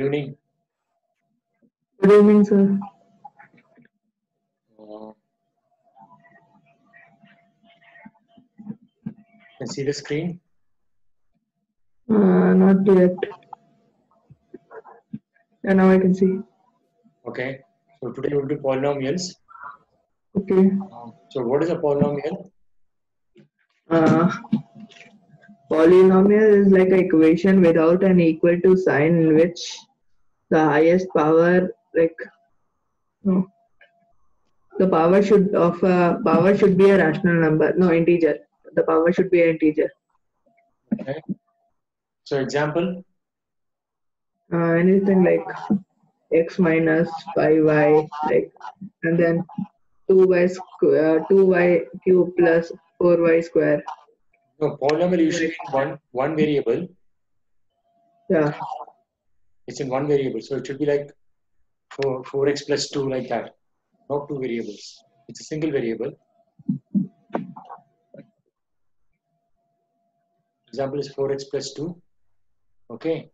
evening. Good evening, sir. Can see the screen? Not yet. Yeah, now I can see. Okay. So today we'll do polynomials. Okay. So what is a polynomial? Polynomial is like an equation without an equal to sign in which the highest power, no, the power should be a rational number, no integer. The power should be an integer. Okay. So example. Anything like x minus 5y, and then 2y cube plus 4y square. No, polynomial usually in one variable. Yeah. It's in one variable, so it should be like 4x plus 2, like that. Not two variables. It's a single variable. Example is 4x plus 2. Okay.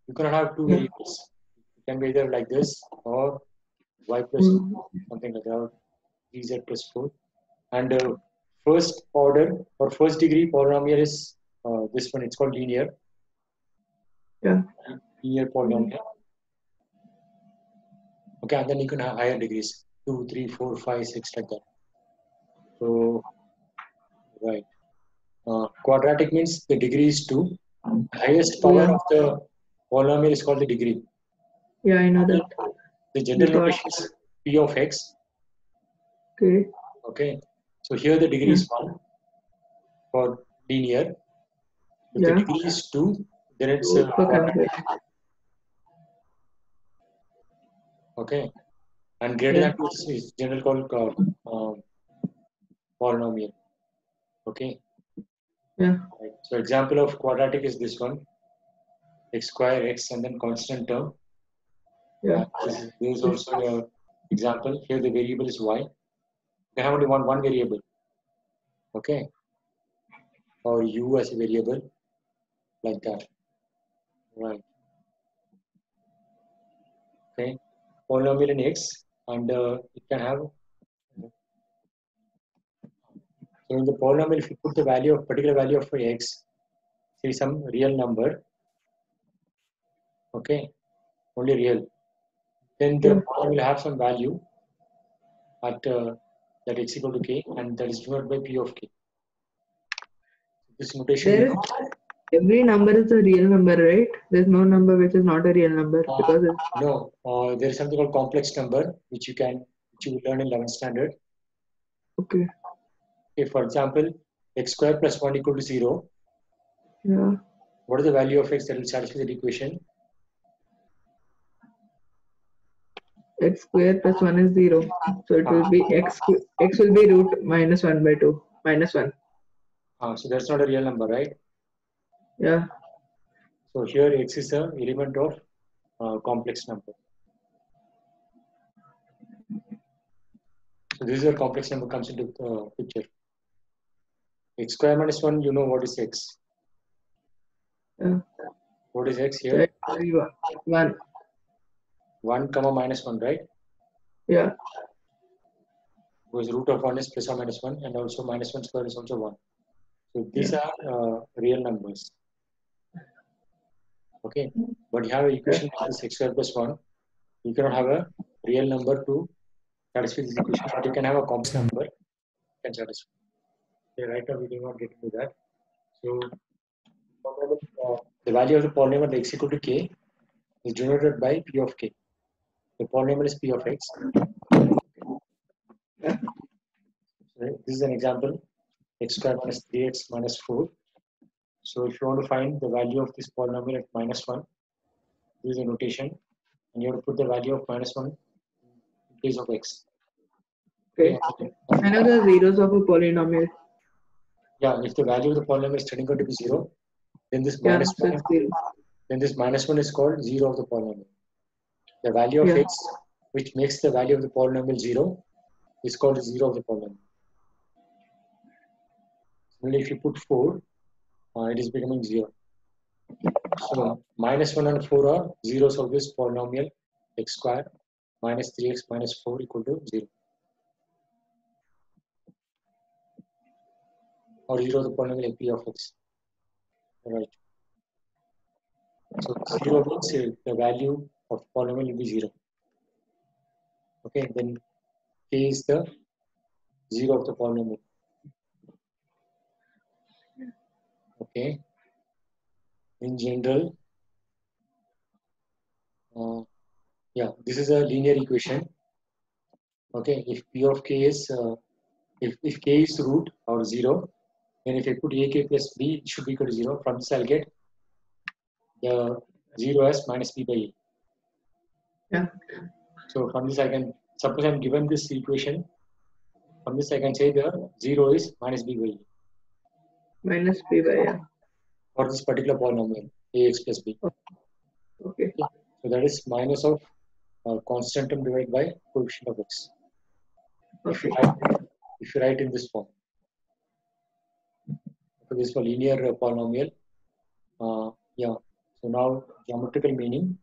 You cannot have two variables. It can be either like this or y plus something like that, 3z plus 4. And first order or first degree polynomial is this one. It's called linear. Yeah. Linear polynomial. Okay, and then you can have higher degrees, 2, 3, 4, 5, 6, like that. So, right. Quadratic means the degree is 2. The highest power of the polynomial is called the degree. Yeah, I know that. The general notation is p of x. Okay. Okay. So here the degree is 1 for linear. If the degree is 2, then it's quadratic. Okay. And greater than 2 is generally called polynomial. Okay. Yeah. Right. So example of quadratic is this one. X square, x, and then constant term. Yeah. This is also an example. Here the variable is y. They have only one variable. Okay. Or u as a variable, like that. Right. Okay. Polynomial in x, and it can have. So in the polynomial, if you put the value of particular value of x, say some real number. Okay. Only real. Then the polynomial will have some value at that x equal to k, and that is denoted by p of k. This notation. Every number is a real number, right? There's no number which is not a real number because no. There is something called complex number which you will learn in 11th standard. Okay. Okay. For example, x square plus 1 equal to 0. Yeah. What is the value of x that will satisfy the equation? X square plus 1 is 0. So it will be x will be root minus 1 by 2. Minus 1. So that's not a real number, right? Yeah. So here x is an element of complex number. So this is where complex number comes into the picture. X square minus 1, you know what is x? Yeah. What is x here? 1. 1 comma minus 1, right? Yeah. Because root of 1 is plus or minus 1, and also minus 1 square is also 1. So these are real numbers. Okay, but you have an equation which is x square plus 1. You cannot have a real number to satisfy this equation, but you can have a complex number can satisfy. Okay, right now we do not get into that. So the value of the polynomial x equal to k is denoted by p of k. The polynomial is p of x. So this is an example: x square minus 3x minus 4. So if you want to find the value of this polynomial at minus 1, this is a notation, and you have to put the value of minus 1 in place of x. Okay. I know the zeros of a polynomial. Yeah, if the value of the polynomial is turning out to be 0, then this minus 1, then this minus 1 is called 0 of the polynomial. The value of x, which makes the value of the polynomial 0, is called 0 of the polynomial. Only if you put 4, it is becoming 0. So minus 1 and 4 are zeros of this polynomial x square minus 3x minus 4 equal to 0. Or 0 the polynomial p of x. Right. So 0 means the value of polynomial will be 0. Okay, then k is the 0 of the polynomial. Okay. In general, yeah, this is a linear equation. Okay, if p of k is if k is root or 0, then if I put ak plus b, it should be equal to 0. From this, I'll get the 0 as minus b by a. Yeah. So from this, I can suppose I'm given this equation. From this, I can say the 0 is minus b by a. Minus b by a. For this particular polynomial, ax plus b. Okay. So that is minus of constant term divided by coefficient of x. Okay. If you write in this form. So this is for linear polynomial. Yeah. So now geometrical meaning.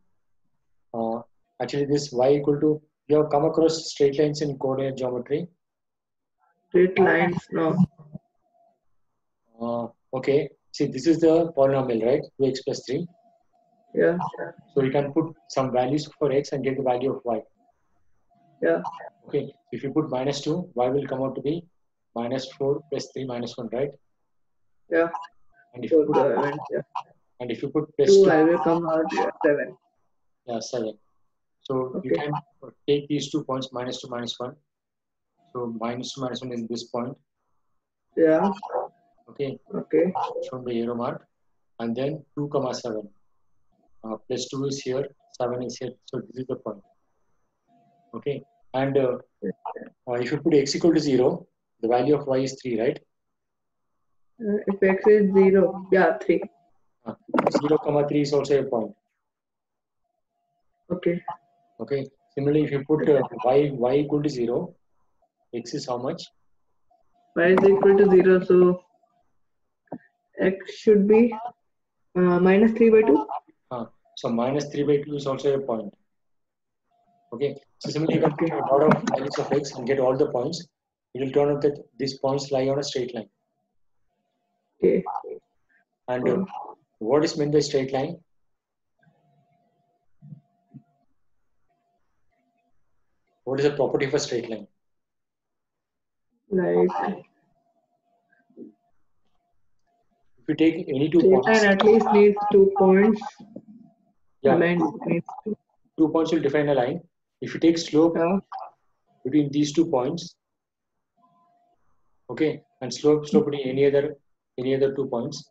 Actually, this y equal to, you have come across straight lines in coordinate geometry. Straight lines, no. Okay. See, this is the polynomial, right? 2x plus 3. Yeah. So you can put some values for x and get the value of y. Yeah. Okay. If you put minus 2, y will come out to be minus 4 plus 3 minus 1, right? Yeah. And if you put, yeah. and if you put plus 2, 2, I will come out 7. Yeah, 7. So Okay. you can take these 2 points, minus 2, minus 1. So minus 2, minus 1 is this point. Yeah. Okay. Okay. Shown the arrow mark. And then 2, comma 7. Plus 2 is here, 7 is here. So this is the point. Okay. And if you put x equal to 0, the value of y is 3, right? If x is 0, yeah, 3. 0, comma 3 is also a point. Okay. Okay. Similarly, if you put y equal to 0, x is how much? Y is equal to 0, so x should be minus 3 by 2. So minus 3 by 2 is also a point. Okay. So similarly, you can put a lot of values of x and get all the points. It will turn out that these points lie on a straight line. Okay. And what is meant by straight line? What is the property of a straight line? Like, if you take any 2 straight points, line at least needs 2 points. yeah, Line needs 2. 2 points will define a line. If you take slope between these 2 points, okay, and slope between any other 2 points,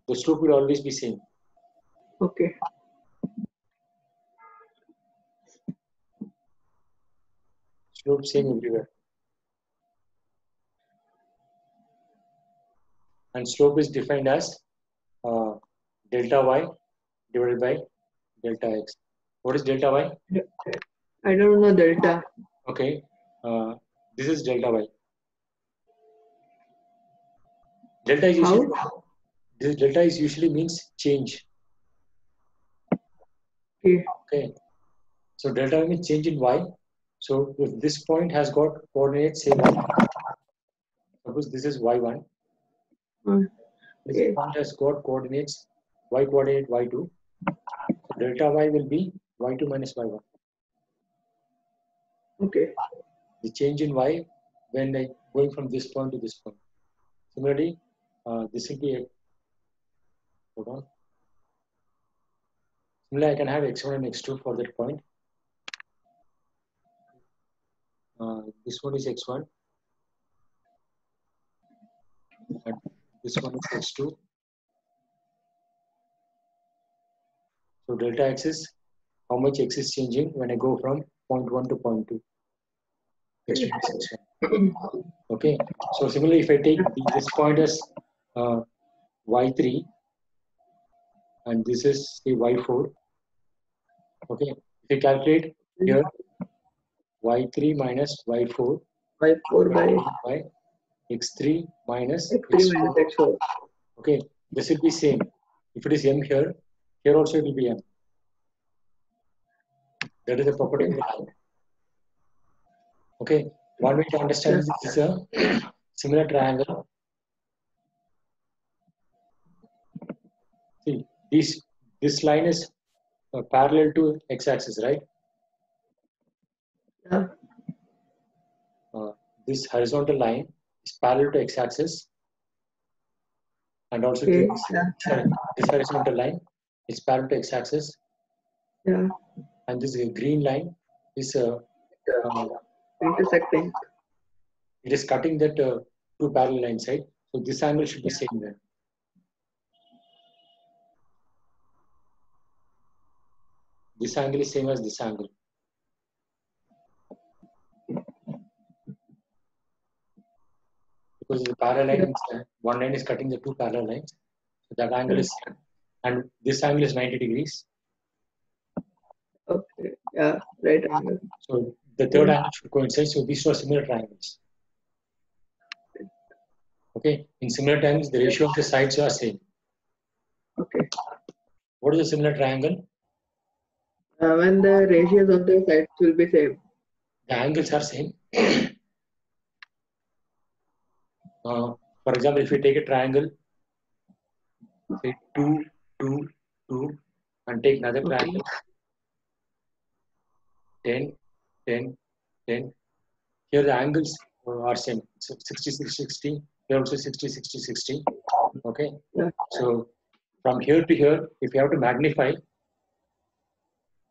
the slope will always be same. Okay. Slope same everywhere. And slope is defined as delta y divided by delta x. What is delta y? I don't know delta. Okay, this is delta y. Delta is usually, this delta is usually means change. Okay. Okay, so delta means change in y. So if this point has got coordinates, say 1, suppose this is y1. This point has got coordinates y coordinate y2. So delta y will be y2 minus y1. Okay. The change in y when going from this point to this point. Similarly, this will be a, hold on. Similarly, I can have x1 and x2 for that point. This one is x1 and this one is x2. So delta x is how much x is changing when I go from point 1 to point 2. X2 is x1. Okay. So similarly, if I take this point as y3 and this is say y4. Okay. If I calculate here y3 minus y4 by x3 minus x3 minus x4. Okay, this will be same. If it is M here, here also it will be M. That is the property of the line. Okay, one way to understand this is a similar triangle. See, this line is parallel to x-axis, right? Yeah. This horizontal line is parallel to x-axis, and also Okay. this horizontal line is parallel to x-axis. Yeah. And this green line is Intersecting. It is cutting that two parallel lines, right? So this angle should be same there. This angle is same as this angle. Because the parallel line, one line is cutting the two parallel lines. So that angle is same. And this angle is 90 degrees. Okay. Yeah. Right angle. So the third angle should coincide. So these are similar triangles. Okay. In similar triangles, the ratio of the sides are same. Okay. What is a similar triangle? When the ratios of the sides will be same. The angles are same. For example, if we take a triangle, say 2, 2, 2, and take another triangle, 10, 10, 10. Here the angles are same. So 60, 60, 60. Here also 60, 60, 60. Okay. Yeah. So from here to here, if you have to magnify,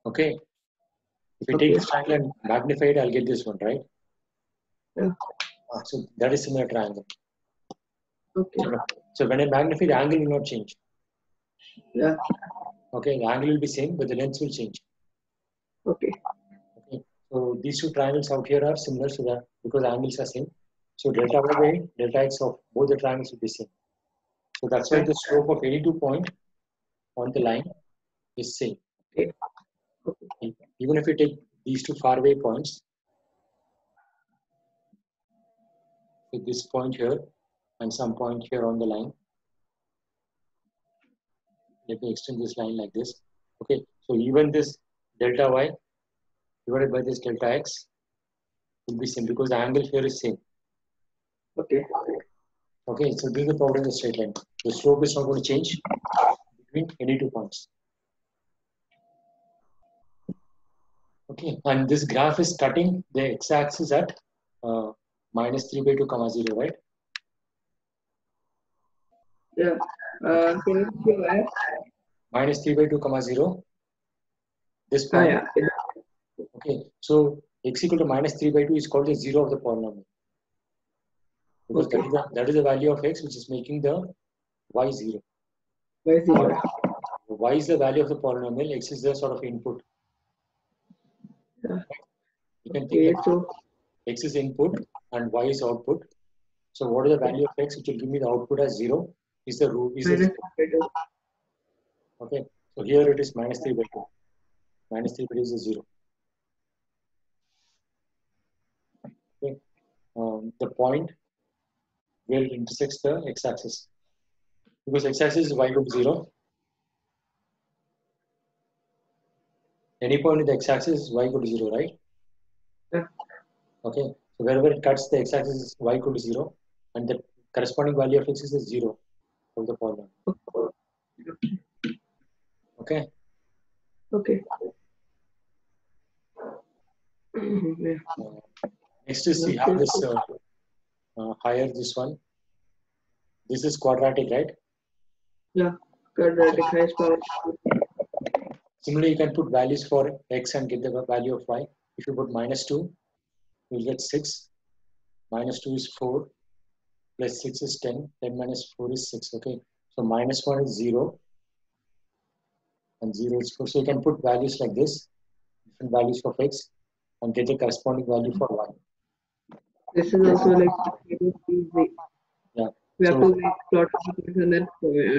okay. If you take this triangle and magnify it, I'll get this one, right? Yeah. So that is similar triangle. Okay. So when I magnify, the angle will not change. Yeah. Okay, the angle will be same, but the length will change. Okay. Okay. So these two triangles out here are similar, so that because the angles are same. So delta y by delta x of both the triangles will be same. So that's why the slope of any 2 point on the line is same. Okay. Even if you take these two far away points, with this point here and some point here on the line. Let me extend this line like this. Okay, so even this delta y divided by this delta x will be same because the angle here is same. Okay. Okay, so this is the property of the straight line. The slope is not going to change between any 2 points. Okay, and this graph is cutting the x-axis at minus 3 by 2 comma 0, right? Yeah. Can you show x? Minus 3 by 2 comma 0. This point. Yeah. Okay, so x equal to minus 3 by 2 is called the 0 of the polynomial. Because that is the value of x which is making the y 0. Y 0. Y is the value of the polynomial, x is the sort of input. Yeah. You can think that x is input and y is output. So what is the value of x which will give me the output as 0 is the root. Okay, so here it is minus 3 by 2. Minus 3 by 2 is 0. Okay, the point where it intersects the x-axis. Because x-axis is y equal to 0. Any point in the x-axis is y equal to 0, right? Yeah. Okay, so wherever it cuts, the x-axis is y equal to 0, and the corresponding value of x is 0 of the polynomial. Okay. Okay. Yeah. Next is we have this higher this one. This is quadratic, right? Yeah. Quadratic highest power. Similarly, you can put values for x and get the value of y. If you put minus 2, you'll get 6. Minus 2 is 4. Plus 6 is 10. 10 minus 4 is 6. Okay. So minus 1 is 0. And 0 is 4. So you can put values like this. Different values for x. And get the corresponding value for y. This is also like easy. Yeah. We have to make plot and then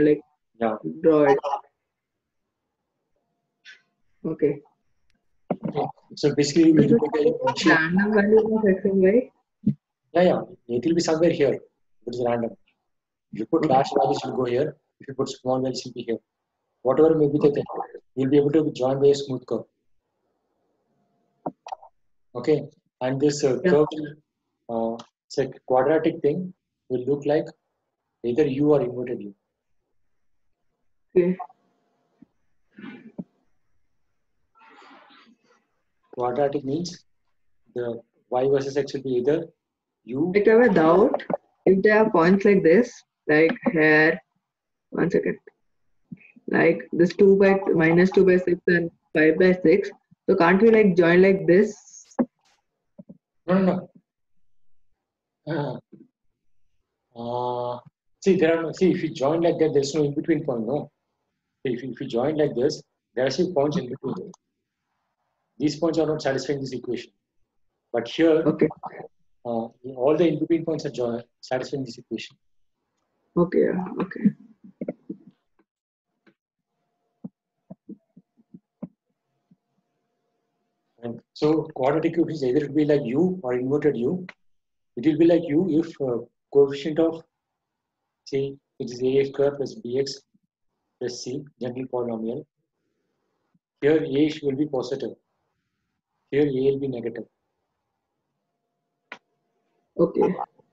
like draw it. Okay. So basically, we will random value of x and y. Yeah. It will be somewhere here. It is random. If you put large values, it will go here. If you put small values, it will be here. whatever may be the thing, you'll be able to join by a smooth curve. Okay, and this curve, it's a quadratic thing, will look like either U or inverted U. Okay. Quadratic means the y versus x will be either U. Like I have a doubt if there are points like this, like here, 1 second, like this 2 by minus 2 by 6 and 5 by 6. So can't we like join like this? No. See, if you join like that, there's no in between point. No. If you join like this, there are still points in between. These points are not satisfying this equation. But here, Okay. all the in between points are satisfying this equation. Okay. Okay. And so quadratic equations either it will be like U or inverted U. It will be like U if coefficient of, say, it is a square plus bx plus c, general polynomial. Here a will be positive. Here a will be negative. Okay.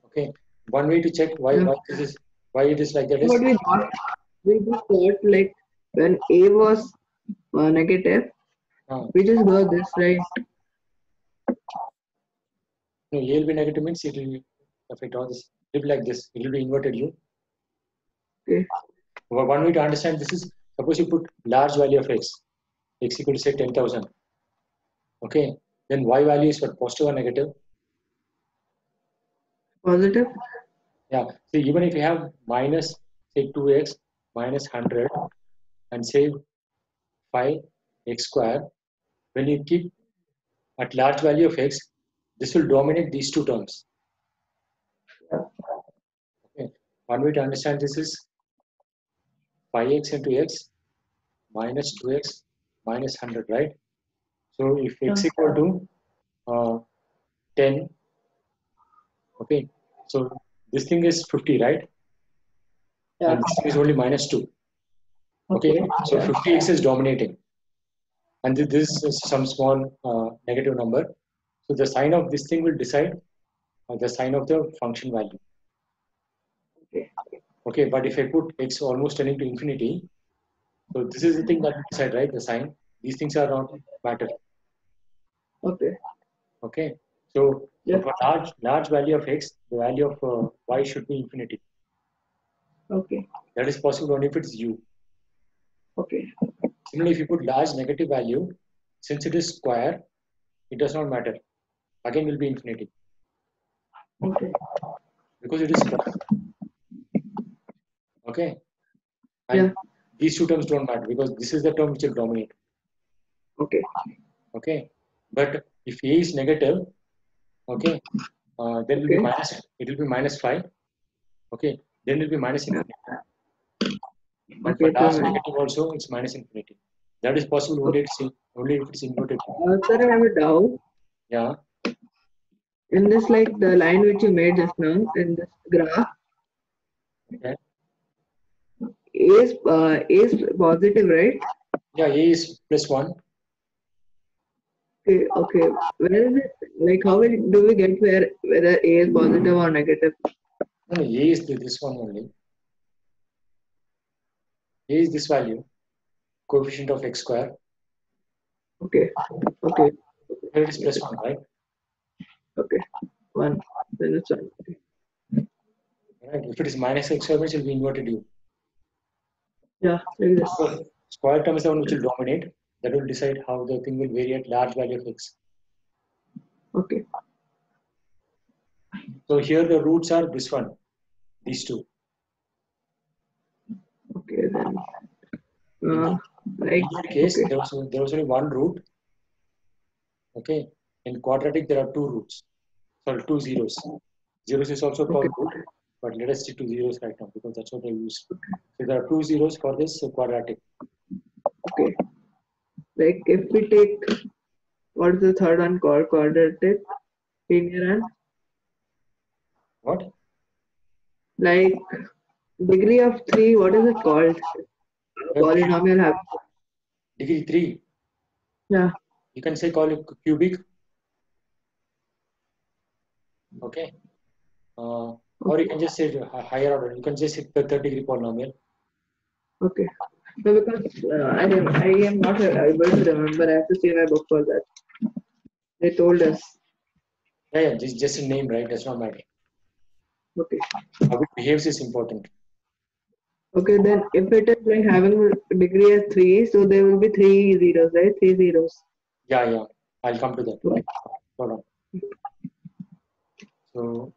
Okay. One way to check why it is like that is. What we just thought like when a was negative, we just got this right. No, a will be negative means it will affect all this. It will be like this. It will be inverted U. Okay. One way to understand this is, suppose you put large value of x equal to say 10,000. Okay. Then y value is what, positive or negative? Positive. Yeah. So even if you have minus say 2x minus 100 and say 5x square, when you keep at large value of x, this will dominate these two terms. Okay. One way to understand this is 5x into x minus 2x minus 100, right? So if x equal to 10, okay, so this thing is 50, right? Yeah. And this thing is only minus 2. Okay, so 50x is dominating. And this is some small negative number. So the sign of this thing will decide the sign of the function value. Okay, but if I put x almost tending to infinity, so this is the thing that will decide, right? The sign. These things are not matter. Okay. Okay, so for large value of x, the value of y should be infinity. Okay. That is possible only if it's u. Okay. Similarly, if you put large negative value, since it is square, it does not matter. Again, will be infinity. Okay. Because it is square. Okay. And these two terms don't matter because this is the term which will dominate. Okay. Okay. But if a is negative, okay, then will be minus. It will be minus 5. Okay. Then it will be minus infinity. But for large negative also, it's minus infinity. That is possible only if it's inverted. Sir, I have a doubt. Yeah. In this, like the line which you made just now in this graph, Okay. A is positive, right? Yeah, a is plus 1. Okay. Okay. Where is it? Like, how do we get whether A is positive or negative? No, a is this one only. A is this value, coefficient of x square. Okay. Okay. Here it is plus 1, right? Okay. 1. Then it's 1. Okay. Right. If it is minus x square, it will be inverted u. Yeah, like this. So square term is the one which will dominate. That will decide how the thing will vary at large value of x. Okay. So here the roots are this one, these two. Okay, then. In that case, okay. there was only one root. Okay. In quadratic, there are two roots. Sorry, two zeros. Zeros is also called root, but let us stick to zeros right now because that's what I use. So there are two zeros for this quadratic. Okay. Like if we take, what is the third one called? Quadratic, linear and? What? Like degree of 3, what is it called? polynomial have. Degree 3. Yeah. You can say call it cubic. Okay. Or you can just say higher order. You can just say the third degree polynomial. Okay. No, because I am not able to remember. I have to see my book for that. They told us. Yeah, just a name, right? Does not matter. Okay. How it behaves is important. Okay, then if it is like having degree as 3, so there will be 3 zeros, right? 3 zeros. Yeah. I'll come to that. Okay. Hold on. So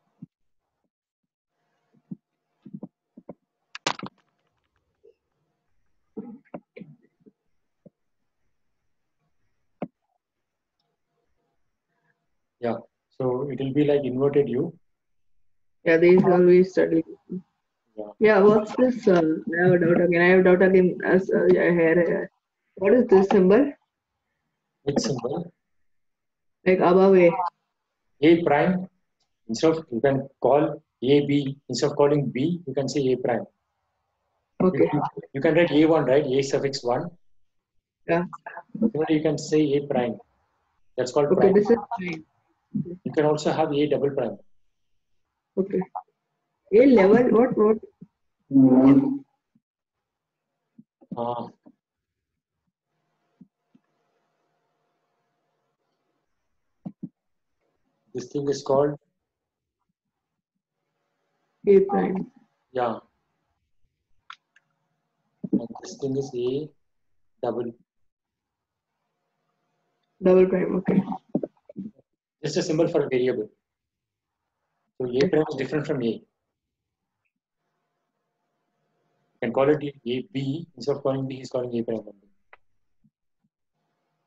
yeah. So it will be like inverted U. Yeah, these all we studied. Yeah. Yeah, what's this? I have a doubt again. I have a doubt again. Here. What is this symbol? Which symbol? Like above A. A prime. Instead of you can call A B. Instead of calling B, you can say A prime. Okay. You can write A1, right? A suffix 1. Yeah. Similarly, you can say A prime. That's called Okay, prime. this is fine. You can also have A double prime. Okay. A level, what? Uh, this thing is called, A prime. yeah. And this thing is A double. Double prime, okay. Just a symbol for a variable. So A prime is different from A. You can call it A B. Instead of calling B, he's calling A prime only.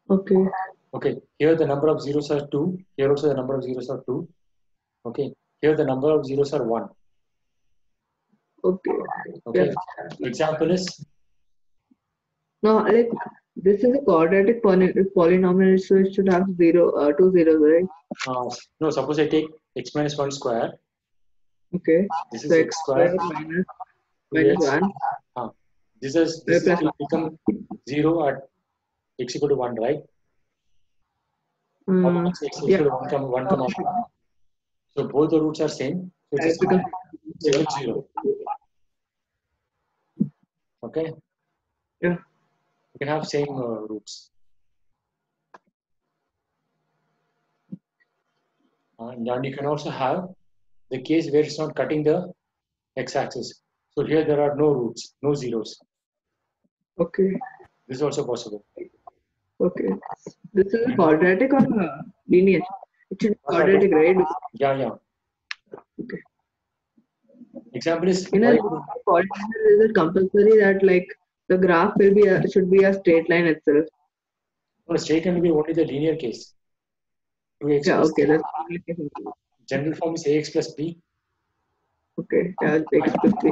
Okay. Okay, here the number of zeros are 2. Here also the number of zeros are 2. Okay, here the number of zeros are 1. Okay. Okay, Yeah. example is, No, like this is a quadratic polynomial, so it should have 2 zeros, right? no, suppose I take x minus 1 square. Okay. This So is x x square minus 2x. 1. This Plus will become 0 at x equal to 1, right? How much x equal Yeah. to 1 comma 1. So both the roots are same. So It it's a becomes single 0. Okay, yeah. you can have same roots. And then you can also have the case where it's not cutting the x-axis. So here there are no roots, no zeros. Okay. This is also possible. Okay. This is a quadratic or linear? It should be quadratic, right? Yeah. Okay. Example is In a polynomial, is it compulsory that like the graph will be should be a straight line itself? no, straight line will be only the linear case. 2x Yeah. plus Okay. 3. That's General form is ax plus b. okay. Yeah. X plus 3.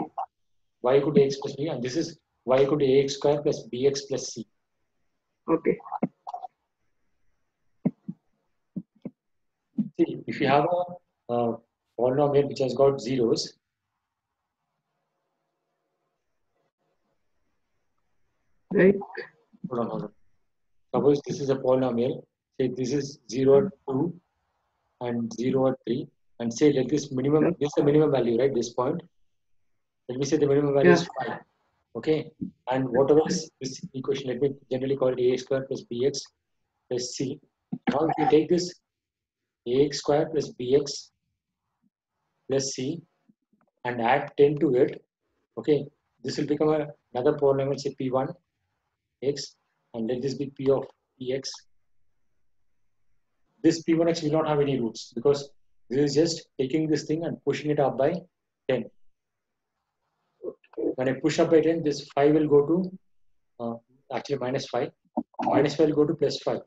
Y equal to ax plus b, and this is y equal to ax square plus bx plus c. Okay. See, if you have a polynomial which has got zeros, Right. hold on. Suppose this is a polynomial. Say this is 0 at 2 and 0 at 3, and say let this minimum. This is the minimum value, right? This point. Let me say the minimum value is 5. Okay, and whatever is this equation, let me generally call it ax square plus bx plus c. Now if you take this ax square plus bx plus c and add 10 to it, okay, this will become another polynomial, say p1 x, and let this be p of px. This p1x will not have any roots because this is just taking this thing and pushing it up by 10. When I push up by 10, this 5 will go to actually minus 5. Minus 5 will go to plus 5.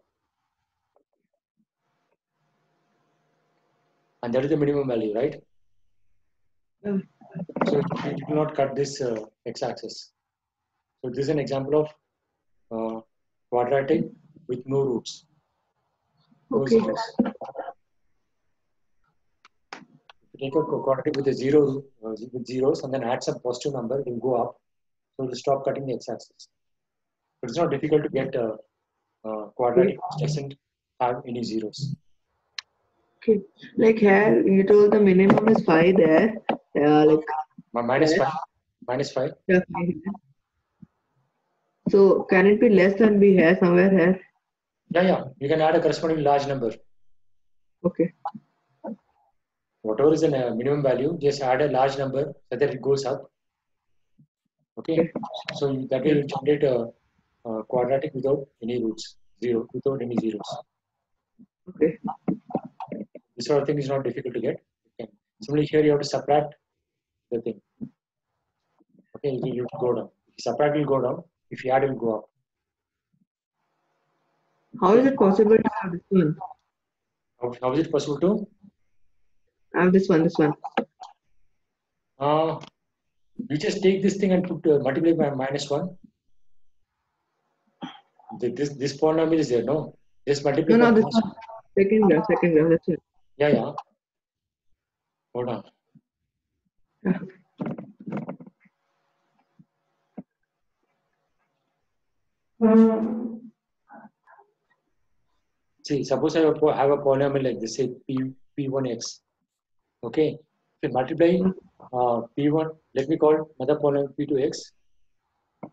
And that is the minimum value, right? Yeah. So it will not cut this x-axis. So this is an example of quadratic with no roots. No Okay. zeros. If you take a quadratic with a zero with zeros and then add some positive number, it will go up. So to stop cutting the x-axis. But it's not difficult to get a quadratic which doesn't have any zeros. Okay. Like here, you told the minimum is 5 there. Like Minus 5. Minus 5. yeah, 5 here. So can it be less than be here somewhere here? Yeah. You can add a corresponding large number. Okay. Whatever is a minimum value, just add a large number so that it goes up. Okay. So that way you generate a quadratic without any roots, without any zeros. Okay. This sort of thing is not difficult to get. Similarly, here you have to subtract the thing. Okay, you go down. If you subtract, will go down. If you add, it will go up. How is it possible to have this one? How is it possible to? Have this one. You just take this thing and put multiply by -1. This polynomial is there, no? Just multiply by No, this one. Second graph, that's it. Yeah. Hold on. Yeah. See, suppose I have a polynomial like this, say P1x. Okay, if you multiply P1, let me call another polynomial P2x,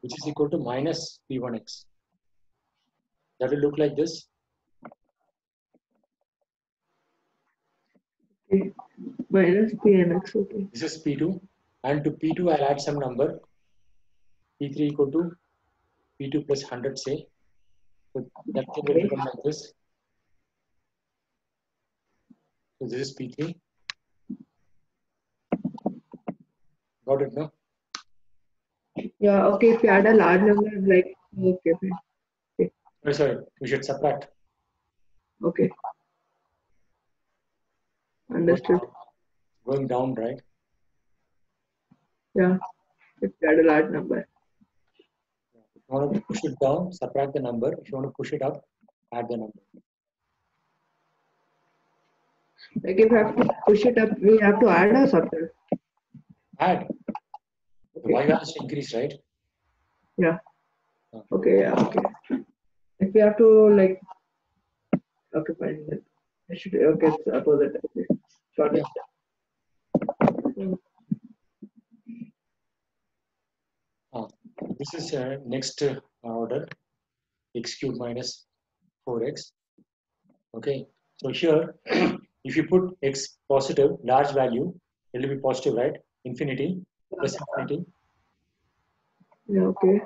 which is equal to minus P1x. That will look like this. Okay. Minus Pnx, okay. This is P2, and to P2 I'll add some number. P3 equal to P2 plus 100, say. So that thing will become like this. So this is P3. Got it, no? Yeah, okay, if you add a large number, like, okay, fine. Okay. Sorry, we should subtract. Okay. Understood. Going down, right? Yeah, if you add a large number. If you want to push it down, subtract the number. If you want to push it up, add the number. Like if you have to push it up, we have to add or subtract? Add. Okay. Y has to increase, right? Yeah. Okay, yeah, okay. If we have to like, okay, fine. Then I should, okay, it's opposite. Okay. Got it. This is next order, x cube minus 4x. Okay, so here, if you put x positive, large value, it will be positive, right? Infinity plus infinity. Yeah, okay.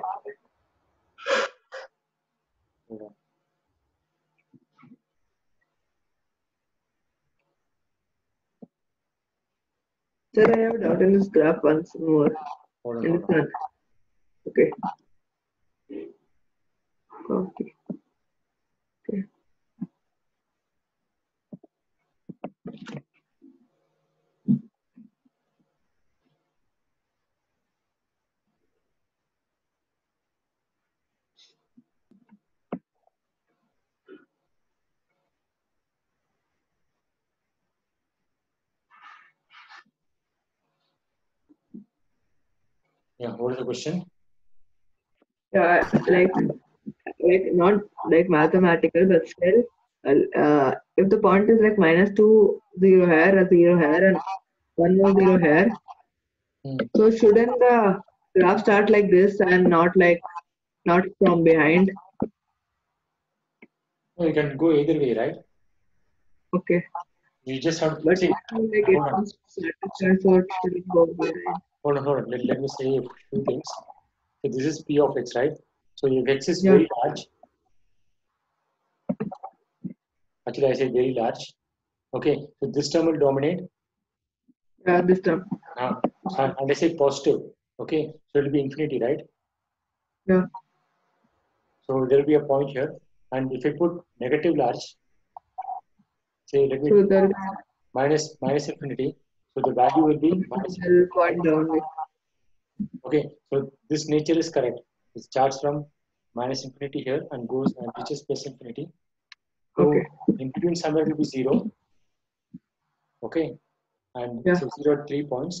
Sir, I have a doubt in this graph once more. Hold on. Okay. Copy. Okay. Yeah, what is the question? Yeah, like not like mathematical, but still, if the point is like -2, 0 here, a 0 here, and 1 more 0 here, so shouldn't the graph start like this and not from behind? No, you can go either way, right? Okay. You just have to But see. like it must start, so it shouldn't go behind. Hold on. Let me say a few things. So this is P of x, right? So if x is Yeah. very large, actually I say very large. Okay, so this term will dominate. Yeah, this term. And I say positive. Okay, so it will be infinity, right? Yeah. So there will be a point here, and if I put negative large, say let me So minus infinity, so the value will be minus will point down. Okay, so this nature is correct. It starts from minus infinity here and goes and reaches plus infinity. So Okay. in between somewhere will be 0. Okay, and Yeah. so 0 at 3 points.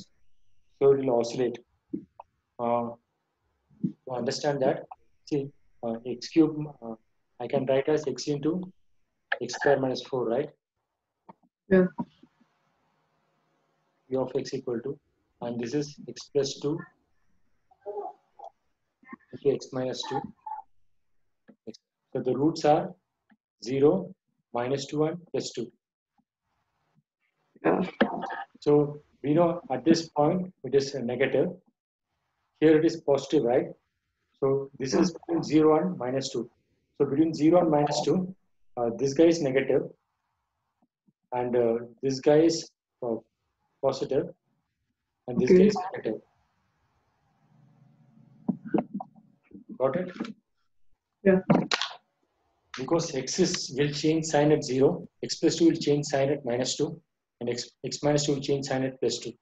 So it will oscillate. To understand that, see, x cube, I can write as x into x square minus 4, right? Yeah. U of x equal to, and this is x plus 2 into x minus 2. So the roots are 0, minus 2, and plus 2. Yeah. So we know at this point it is negative. Here it is positive, right? So this is between 0 and minus 2. So between 0 and minus 2, this guy is negative, and this guy is positive, and this guy Okay. is negative. Got it? Yeah. Because will change sign at 0, x plus 2 will change sign at minus 2, and x minus 2 will change sign at plus 2.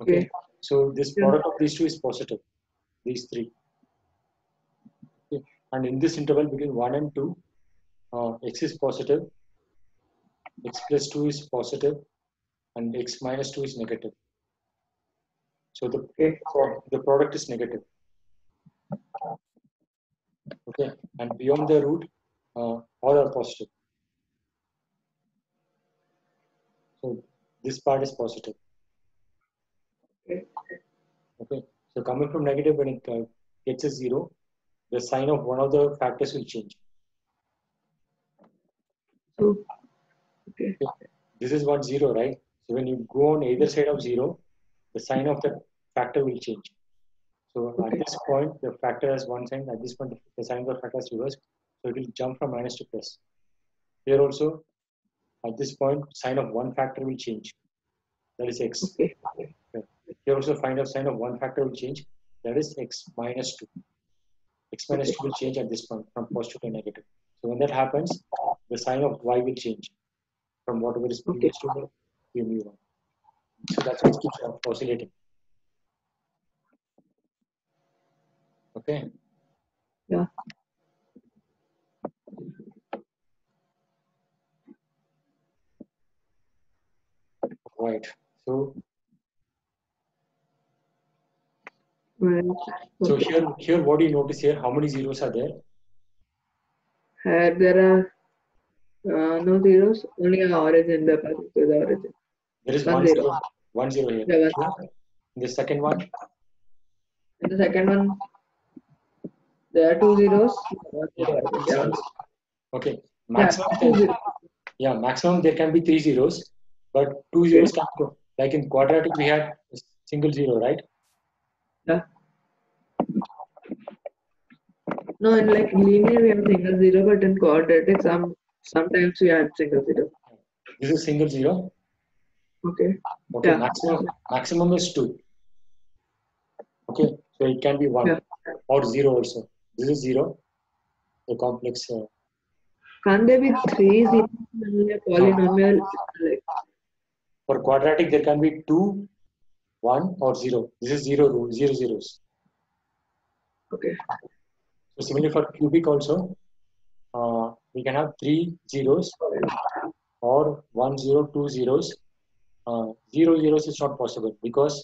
Okay? Okay. So this Yeah. product of these two is positive, these three. Okay? And in this interval between 1 and 2, x is positive, x plus 2 is positive, and x minus 2 is negative. So the product is negative. Okay? And beyond the root, all are positive. So this part is positive. Okay. Okay. So coming from negative, when it gets a 0, the sign of one of the factors will change. So, okay. This is what 0, right? So when you go on either side of 0, the sign of the factor will change. So at this point, the factor has one sign. At this point, the sign of the factor is reversed. So it will jump from minus to plus. Here also, at this point, sign of one factor will change. That is x. Okay. Here also, sign of one factor will change. That is x minus 2. X minus 2 will change at this point from positive to negative. So when that happens, the sign of y will change from whatever is previous to the mu 1. So that's why it keeps oscillating. Okay. Yeah. Right. So Well, here, what do you notice here? How many zeros are there? there are no zeros, only an origin, the passing to the origin. There is 1 0. 1 0 here. Yeah, The second one, and the second one, there are 2 zeros. 1 0. Yeah. okay. Yeah, Maximum 2 zeros. maximum there can be 3 zeros, but 2 Okay. zeros can go. Like in quadratic, we had single zero, right? Yeah. No, in like linear we have single zero, but in quadratic sometimes we add single zero. This is single zero. Okay. Okay, Yeah. maximum is 2. Okay, so it can be 1 Yeah. or 0 also. This is 0, the complex. Can't there be 3 zeros in a polynomial? Like, For quadratic, there can be 2, 1, or 0. This is 0 rule, 0 zeros. okay. So similarly for cubic also, we can have 3 zeros or 1 0, 2 zeros. 0 zeros is not possible because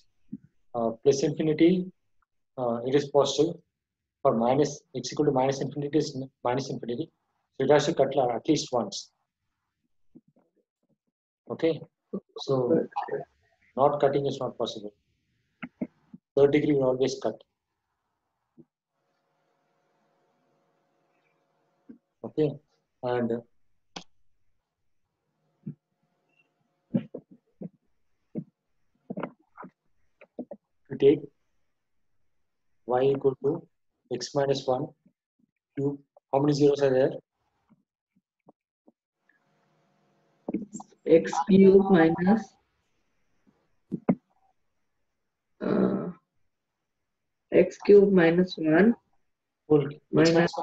plus infinity, it is positive. For minus, x equal to minus infinity is minus infinity. So it has to cut at least once. Okay. So not cutting is not possible. Third degree will always cut. Okay. And to take y equal to x minus 1 cube. How many zeros are there? X cube minus uh, x cube minus 1 Full minus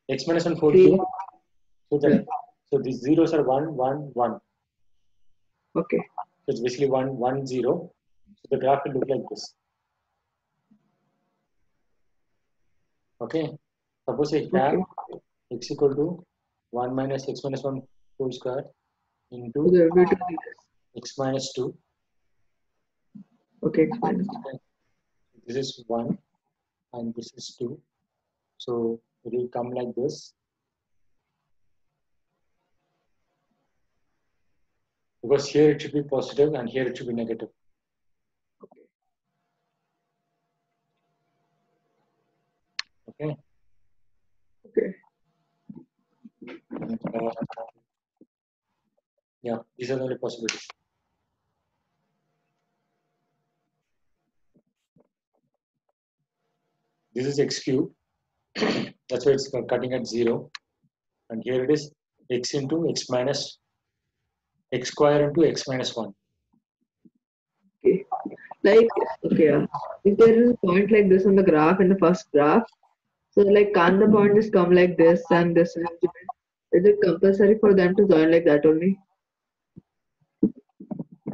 x minus 1 full 3. cube. So these zeros are 1, 1, 1. Okay. So it's basically 1, 1, 0. So the graph will look like this. Okay. Suppose I have x equal to 1 minus x minus 1 whole square into So there will be 2 zeros. x minus 2. Okay, x minus 2. This is 1. and this is 2. So it will come like this. Because here it should be positive and here it should be negative. Okay. Okay. And, yeah, these are the only possibilities. This is x cubed. That's why it's cutting at 0. And here it is x into x minus x square into x minus 1. Okay. Like, okay, if there is a point like this on the graph, in the first graph, so like can't the point just come like this and this is it compulsory for them to join like that only? You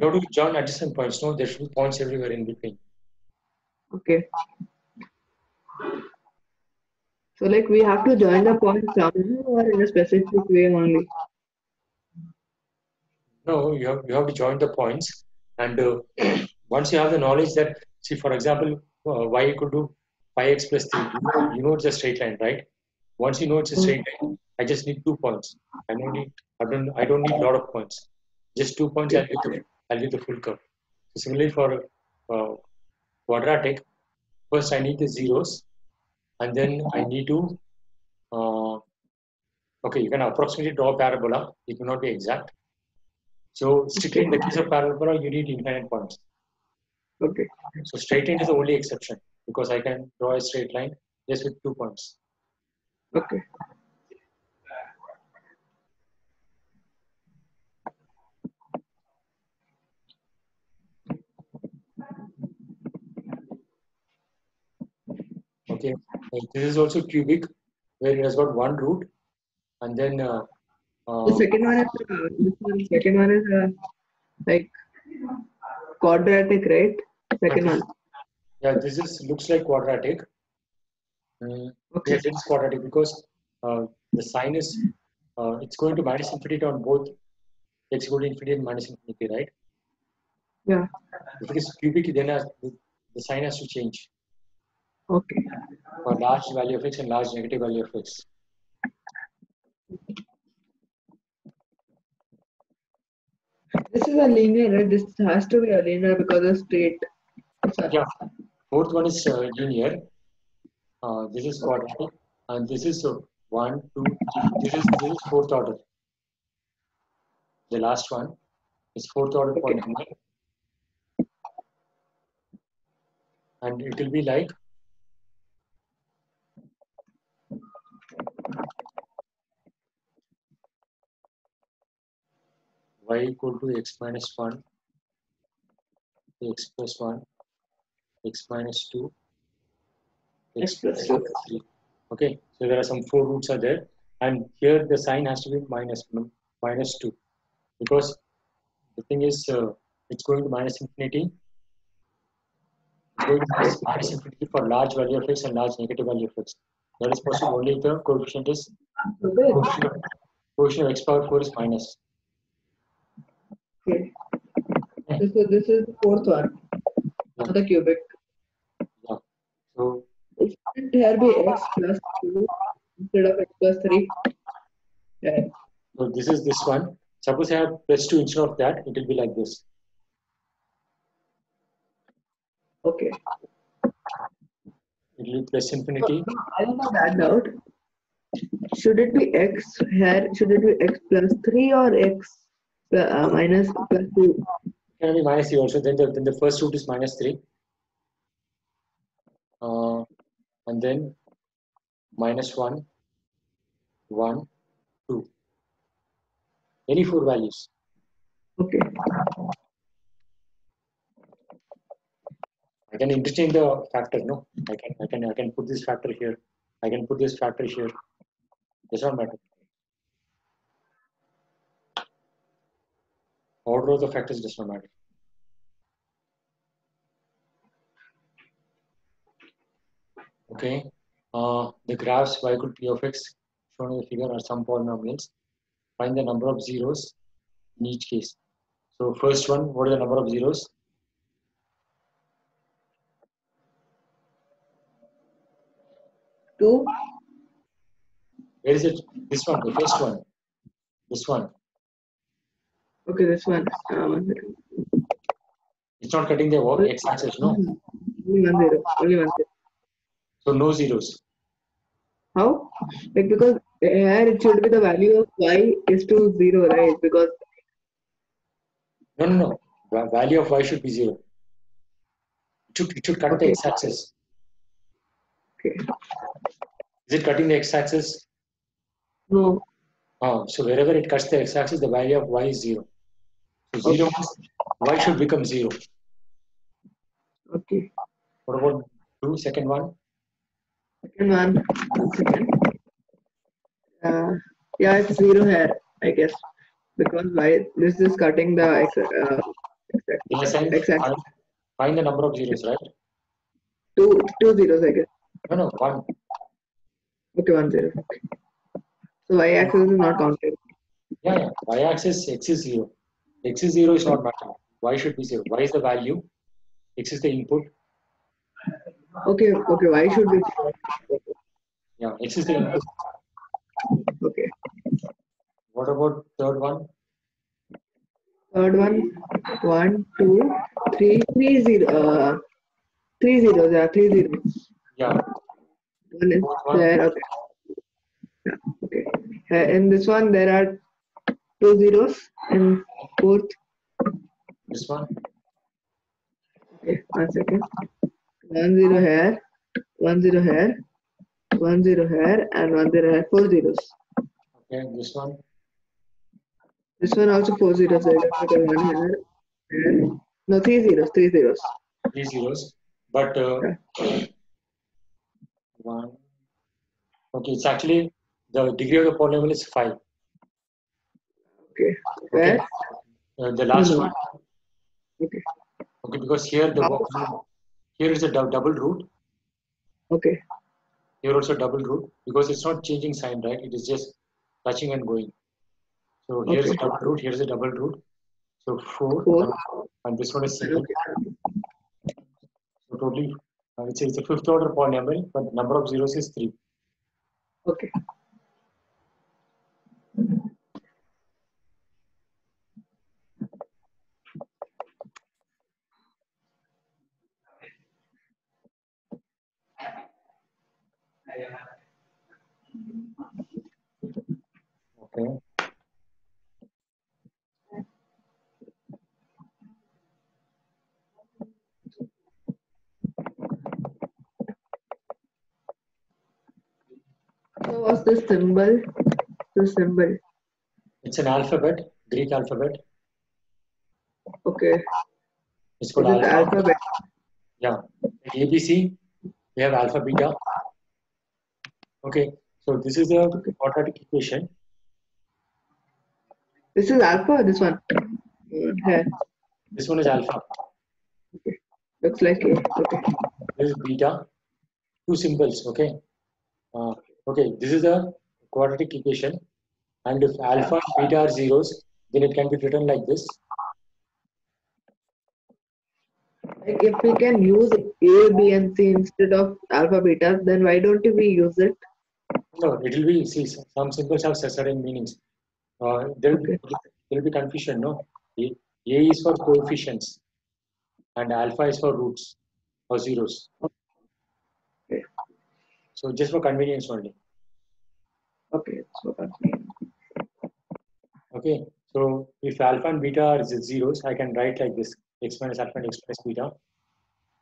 have to join adjacent points. No, there should be points everywhere in between. Okay. So like we have to join the point somehow or in a specific way only. No, you have to join the points, and once you have the knowledge that, see, for example, y equal to 5x plus 3, you know it's a straight line, right? Once you know it's a straight line, I just need 2 points. I don't need a lot of points. Just 2 points, I'll get the full curve. So similarly for quadratic, first I need the zeros, and then I need to okay, you can approximately draw a parabola. It may not be exact. So strictly in the case of parabola, you need infinite points. Okay. So straight line is the only exception because I can draw a straight line just with 2 points. Okay. Okay, and this is also cubic, where it has got one root, and then The second one is second one is like quadratic, right? Second one. yeah, this is looks like quadratic. Okay. Yes, it's quadratic because the sign is it's going to minus infinity on both x equal to infinity and minus infinity, right? Yeah. If it is cubic, then the sign has to change Okay. for large value of x and large negative value of x. This is a linear, right? This has to be a linear because of straight. Yeah, fourth one is linear. This is quadratic, and this is 1, 2, 3. This is fourth order. The last one is fourth order polynomial, and it will be like y equal to x minus 1, x plus 1, x minus 2, x plus 3. Okay, so there are some 4 roots are there, and here the sign has to be minus 2 because the thing is it's going to minus infinity. It's going to minus infinity for large value of x and large negative value of x. That is possible only if the coefficient of x power 4 is minus. Okay. So this is the fourth one. Yeah. The cubic. Yeah. So Shouldn't here be x plus 2 instead of x plus 3? Yeah. So this is this one. Suppose I have plus 2 instead of that, it will be like this. Okay. It will be plus infinity. So, I don't know that doubt. Should it be x here? Should it be x plus 3 or x minus plus 2? It can be minus 3 also. Then the first root is minus 3. And then minus 1, 1, 2. Any 4 values. Okay. I can interchange the factor, no? I can put this factor here. I can put this factor here. Does not matter. Order of the factors does not matter. Okay. The graphs y equal to p of x shown in the figure are some polynomials. Find the number of zeros in each case. So first one, what are the number of zeros? 2. Where is it? This one, the first one. This one. Okay, this one. 1 second. It's not cutting the x-axis, no? Only 1 0. Only 1 0. So no zeros. How? Like, because here it should be the value of y is to 0, right? Because No. Value of y should be 0. It should cut the okay, x-axis. okay. Is it cutting the x-axis? No. So wherever it cuts the x-axis, the value of y is 0. So 0 means y should become 0. Okay. What about second one? Second one. 1 second. Yeah, it's 0 here, I guess. Because y, this is cutting the In a sense, x-axis. find the number of zeros, right? Two zeros, I guess. No, 1. Okay, 1 0. Okay. So y-axis is not counted. Yeah. Y-axis, x is 0. X is 0 is not matter. Y should be 0. Y is the value. X is the input. Okay, y should be 0. Yeah, x is the input. Okay. What about third one? Third one, 1, 2, 3, 3 0. 3 zeros, yeah, 3 zeros. Yeah. One is there, okay. Yeah, okay. In this one, there are 2 zeros. And fourth, This one? okay, 1 second. 1 0 here, 1 0 here, 1 0 here, and 1 0 here. 4 zeros. Okay, this one? This one also 4 zeros, I guess, because 1 here. No, 3 zeros, 3 zeros. 3 zeros. But Yeah. 1. Okay, it's actually the degree of the polynomial is 5. Okay. Where? The last No. one. Okay. Okay, because here here is a double root. Okay. Here also double root because it's not changing sign, right? It is just touching and going. So here's a double root. Here's a double root. So 4. And this one is single. Okay. So totally, it's a fifth order polynomial, but number of zeros is 3. Okay. Okay. So what's the symbol? The symbol. It's an alphabet, Greek alphabet. Okay. It's called This is alphabet. Yeah. Like ABC, we have alpha, beta. Okay. So this is a quadratic equation. This is alpha or this one? Here. This one is alpha. Okay. Looks like A. Okay. This is beta. 2 symbols. Okay. Okay. This is a quadratic equation. And if alpha and beta are zeros, then it can be written like this. Like if we can use A, B, and C instead of alpha, beta, then why don't we use it? No, it will be, see, some symbols have certain meanings. There will be confusion, no? A is for coefficients and alpha is for roots or zeros. Okay. So just for convenience only. Okay. So convenient. Okay. So if alpha and beta are zeros, I can write like this: x minus alpha and x plus beta.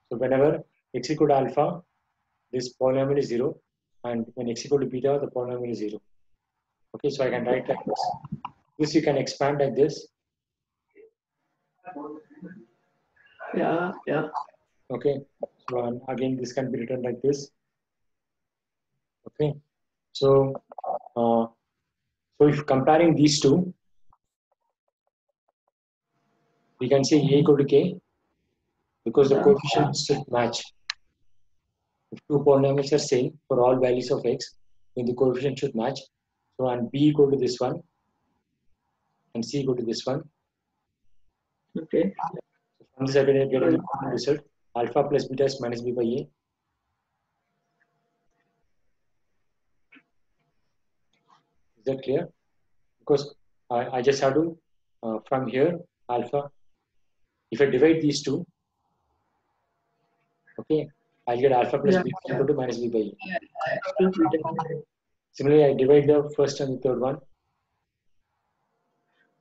So whenever x equal to alpha, this polynomial is 0, and when x equal to beta, the polynomial is 0. Okay, so I can write like this. This you can expand like this. Yeah. Okay, so again this can be written like this. Okay, so if comparing these two, we can say A equal to K because the coefficients should match. If two polynomials are same for all values of x, then the coefficient should match. So and B equal to this one and C equal to this one. Okay. So from this I can get an result. Alpha plus beta is minus B by A. that clear? Because I just have to, from here, alpha, if I divide these two, okay, I'll get alpha plus Yeah. beta equal to minus b by e. Yeah, x plus beta. Similarly, I divide the first and the third one.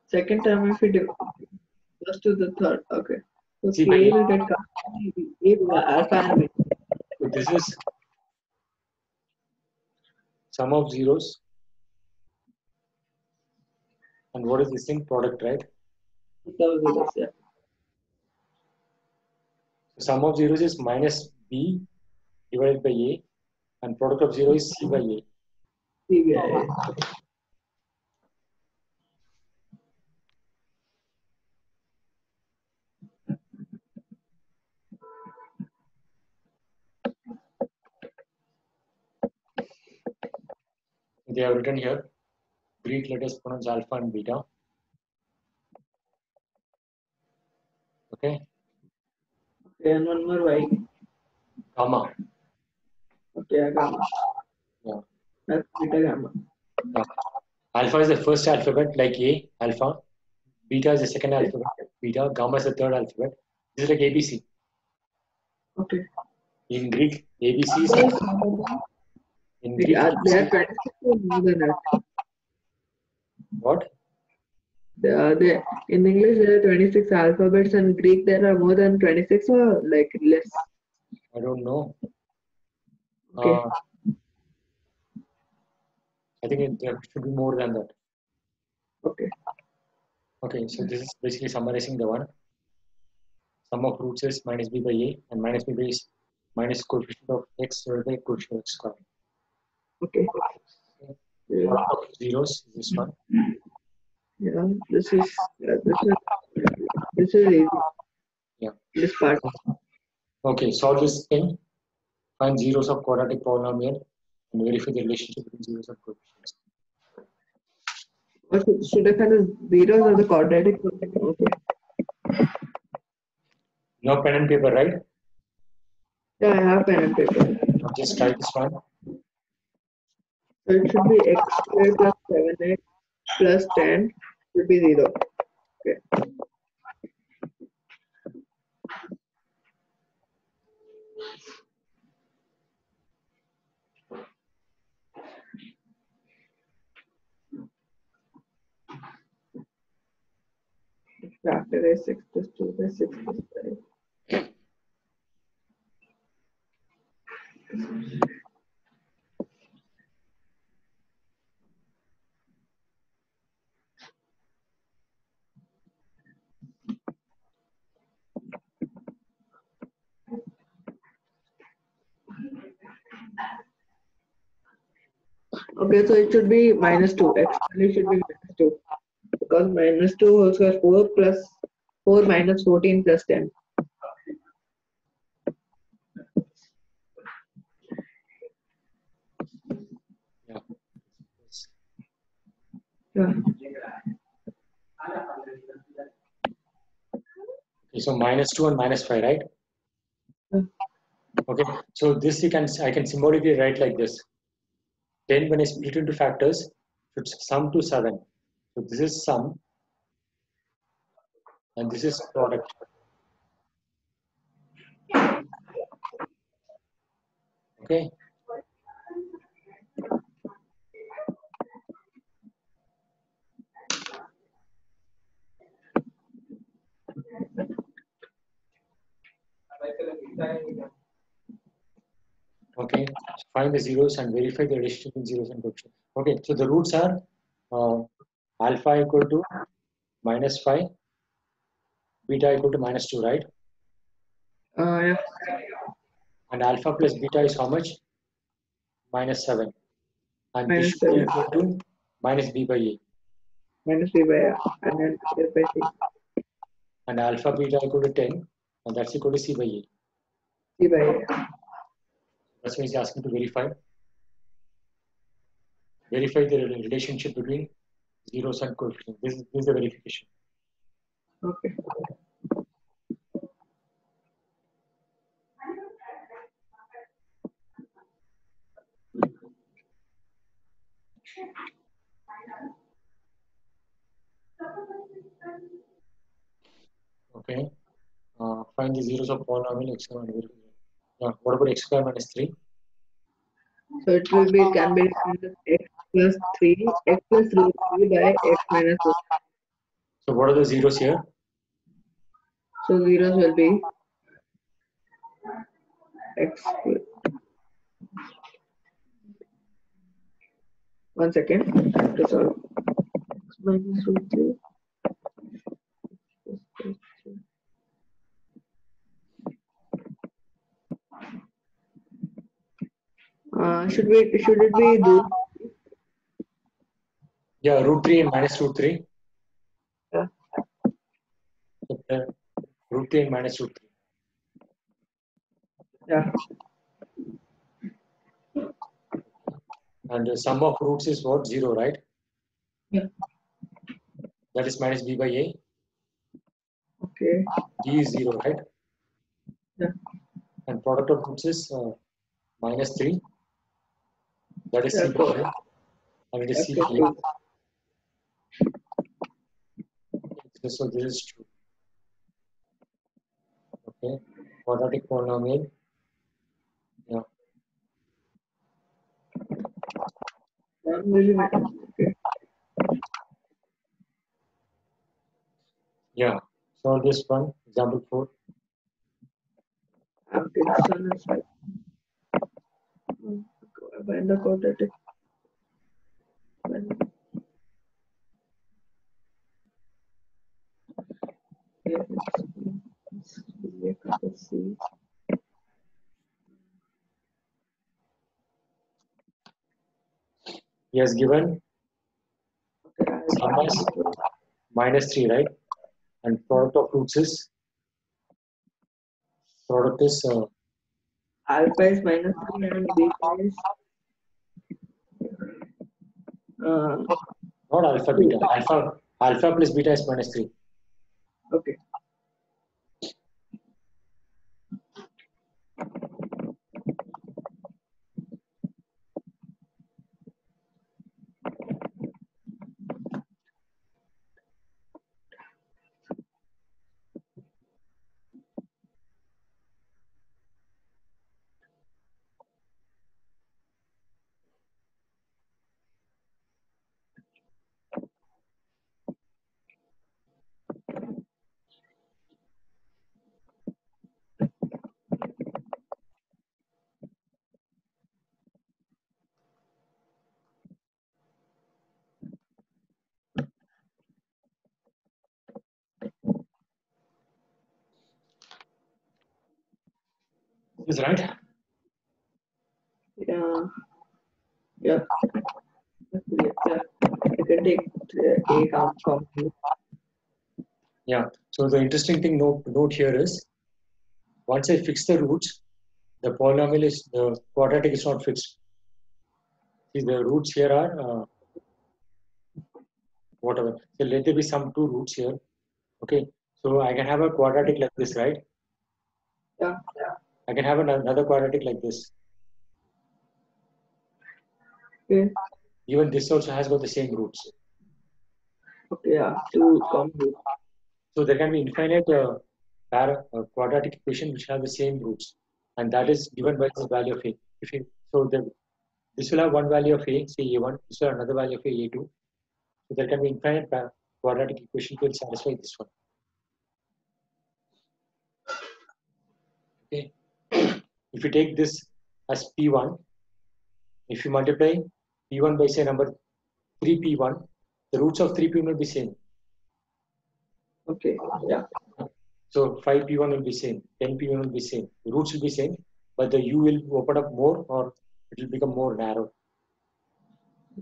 Second term if we do first to the third. Okay. So C by k e. will get alpha and beta. So this is sum of zeros. And what is this thing? Product, right? So zeros, yeah. So sum of zeros is minus b divided by a, and product of zero is c by a. CBI. They have written here Greek letters pronounced alpha and beta. Okay, Okay, and one more y. gamma. Okay, gamma. Yeah. That's beta gamma. Yeah. Alpha is the first alphabet, like A, alpha. Beta is the second Okay. alphabet, beta. Gamma is the third alphabet. This is like ABC. Okay. In Greek, ABC is Like, in they Greek. are ABC, 26 or more than that. what? They, in English there are 26 alphabets and Greek there are more than 26 or like less. I don't know. Okay. I think there should be more than that. Okay. Okay, so this is basically summarizing the one. Sum of roots is minus b by a, and minus b by is minus coefficient of x divided by coefficient of x squared. Okay. Yeah. Product of zeros is this one. Yeah. This is easy. Yeah. This part. Okay, solve this thing. Find zeros of quadratic polynomial and verify the relationship between zeros and coefficients. Or should I find the zeros or the quadratic? Okay. You have pen and paper, right? Yeah, I have pen and paper. Now just try this one. So it should be x squared plus 7x plus 10 should be 0. Okay. Factor is 6 plus 2 plus 6 plus 5. Okay, so it should be minus 2. X value should be minus 2. Because minus 2 whole square 4 plus 4 minus 14 plus 10. Yeah. Yeah. Okay, so minus 2 and minus 5, right? Yeah. Okay, so this I can symbolically write like this. 10 when I split into factors should sum to 7. So this is sum and this is product. Okay. Okay, find the zeros and verify the relationship between zeros and coefficients. Okay, so the roots are alpha equal to minus 5, beta equal to minus 2, right? Yeah. And alpha plus beta is how much? Minus 7. And this Minus should be 7. equal to minus b by a. Minus 3 by A. And then A by C. And alpha beta equal to 10. And that's equal to c by a. C by A. That's why he's asking to verify. Verify the relationship between zeros and coefficients. This is the verification. Okay. Okay. Find the zeros of polynomial x square minus 3. What about x square minus 3? So it will be can be written as x plus 3, x plus root 3 by x minus root. So what are the zeros here? So zeros will be x. One second. I have to solve. X minus root 3. Should it be root? Yeah, root 3 and minus root 3. Yeah. Okay. Root 3 and minus root 3. Yeah. And the sum of roots is what? 0, right? Yeah. That is minus b by a. Okay. B is 0, right? Yeah. And product of roots is minus 3. That is c Yeah, by cool. a. And it is c Okay, by a. cool. So this is true. Okay. Quadratic polynomial. Yeah. Really matters. Okay. Yeah. So this one, example 4. Okay, this one is right. Find the quadratic. C. He has given Okay, sum is minus 3, right? And product of roots is alpha is minus 3 and beta is not alpha beta. Alpha plus beta is minus 3. okay. Is right? Yeah. Yeah. Yeah. You can take a compound. Yeah. So the interesting thing note here is once I fix the roots, the polynomial is the quadratic is not fixed. See the roots here are whatever. So let there be some two roots here. Okay. So I can have a quadratic like this, right? Yeah. I can have another quadratic like this. Okay. Even this also has got the same roots. Okay. Yeah. Two common. So there can be infinite quadratic equation which have the same roots, and that is given by the value of a. This will have one value of a, say a1. This will have another value of a2. So there can be infinite quadratic equation to satisfy this one. Okay. If you take this as p1, if you multiply p1 by say number 3p1, the roots of 3p1 will be same. Okay. Yeah. So 5p1 will be same, 10p1 will be same. The roots will be same, but the u will open up more or it will become more narrow.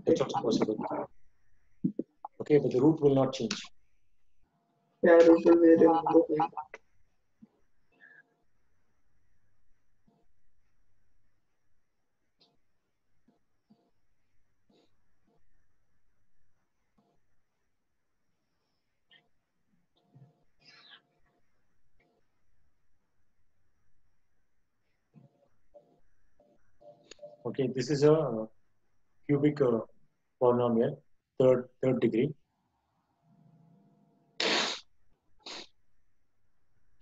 That's also possible. Okay, but the root will not change. Yeah, root will be removed. Okay, this is a cubic polynomial, third degree.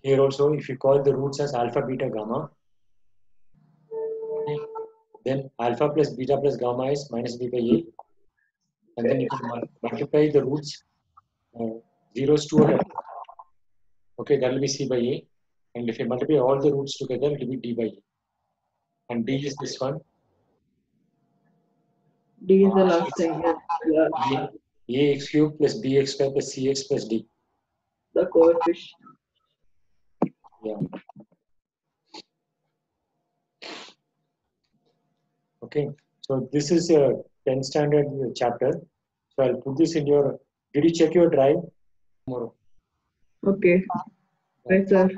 Here also, if you call the roots as alpha, beta, gamma, okay, then alpha plus beta plus gamma is minus b by a. And then you can multiply the roots, zeros to a, okay, that will be c by a. And if you multiply all the roots together, it will be d by a. And d is this one. D is the last thing. Yeah, ax cube plus bx square plus cx plus d. the coefficient. Yeah. Okay. So this is a 10th standard chapter. So I'll put this in your. Did you check your drive tomorrow? Okay. Right, sir.